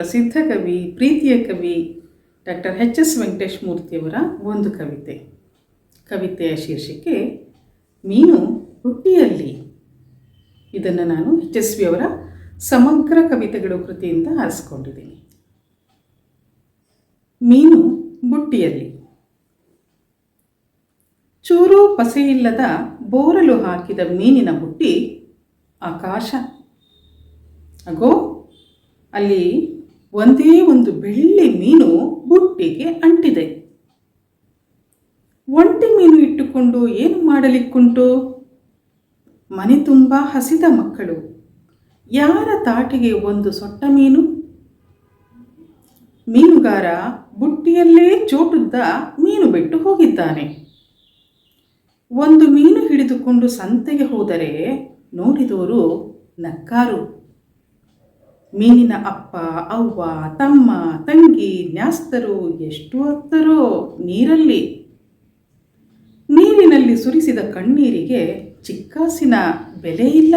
ಪ್ರಸಿದ್ಧ ಕವಿ, ಪ್ರೀತಿಯ ಕವಿ ಡಾಕ್ಟರ್ ಎಚ್.ಎಸ್. ವೆಂಕಟೇಶ ಮೂರ್ತಿಯವರ ಒಂದು ಕವಿತೆ. ಕವಿತೆಯ ಶೀರ್ಷಿಕೆ ಮೀನು ಬುಟ್ಟಿಯಲ್ಲಿ. ಇದನ್ನು ನಾನು ಎಚ್.ಎಸ್.ವಿ ಅವರ ಸಮಗ್ರ ಕವಿತೆಗಳು ಕೃತಿಯಿಂದ ಆರಿಸ್ಕೊಂಡಿದ್ದೀನಿ. ಮೀನು ಬುಟ್ಟಿಯಲ್ಲಿ. ಚೂರು ಪಸೆಯಿಲ್ಲದ ಬೋರಲು ಹಾಕಿದ ಮೀನಿನ ಬುಟ್ಟಿ ಆಕಾಶ. ಅಗೋ, ಅಲ್ಲಿ ಒಂದೇ ಒಂದು ಬೆಳ್ಳಿ ಮೀನು ಬುಟ್ಟಿಗೆ ಅಂಟಿದೆ. ಒಂಟಿ ಮೀನು ಇಟ್ಟುಕೊಂಡು ಏನು ಮಾಡಲಿಕ್ಕುಂಟು? ಮನೆ ತುಂಬ ಹಸಿದ ಮಕ್ಕಳು. ಯಾರ ತಾಟಿಗೆ ಒಂದು ಸೊಟ್ಟ ಮೀನು? ಮೀನುಗಾರ ಬುಟ್ಟಿಯಲ್ಲೇ ಚೋಟುದ್ದ ಮೀನು ಬಿಟ್ಟು ಹೋಗಿದ್ದಾನೆ. ಒಂದು ಮೀನು ಹಿಡಿದುಕೊಂಡು ಸಂತೆಗೆ ಹೋದರೆ ನೋಡಿದವರು ನಕ್ಕಾರು. ಮೀನಿನ ಅಪ್ಪ, ಅವ್ವ, ತಮ್ಮ, ತಂಗಿ, ನ್ಯಾಸ್ತರು ಎಷ್ಟು ಹೊತ್ತರೋ ನೀರಲ್ಲಿ. ನೀರಿನಲ್ಲಿ ಸುರಿಸಿದ ಕಣ್ಣೀರಿಗೆ ಚಿಕ್ಕಾಸಿನ ಬೆಲೆ ಇಲ್ಲ.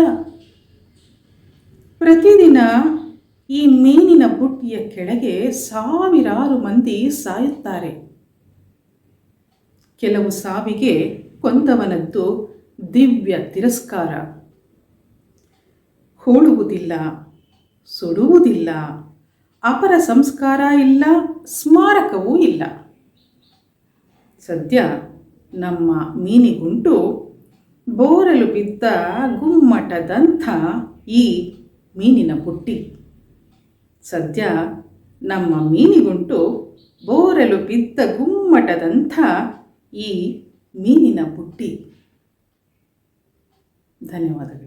ಪ್ರತಿದಿನ ಈ ಮೀನಿನ ಬುಟ್ಟಿಯ ಕೆಳಗೆ ಸಾವಿರಾರು ಮಂದಿ ಸಾಯುತ್ತಾರೆ. ಕೆಲವು ಸಾವಿಗೆ ಕೊಂದವನದ್ದು ದಿವ್ಯ ತಿರಸ್ಕಾರ. ಹೋಳುವುದಿಲ್ಲ, ಸುಡುವುದಿಲ್ಲ, ಅಪರ ಸಂಸ್ಕಾರ ಇಲ್ಲ, ಸ್ಮಾರಕವೂ ಇಲ್ಲ. ಸದ್ಯ ನಮ್ಮ ಮೀನಿಗುಂಟು ಬೋರಲು ಬಿದ್ದ ಗುಮ್ಮಟದಂಥ ಈ ಮೀನಿನ ಬುಟ್ಟಿ. ಸದ್ಯ ನಮ್ಮ ಮೀನಿಗುಂಟು ಬೋರಲು ಬಿದ್ದ ಗುಮ್ಮಟದಂಥ ಈ ಮೀನಿನ ಬುಟ್ಟಿ. ಧನ್ಯವಾದಗಳು.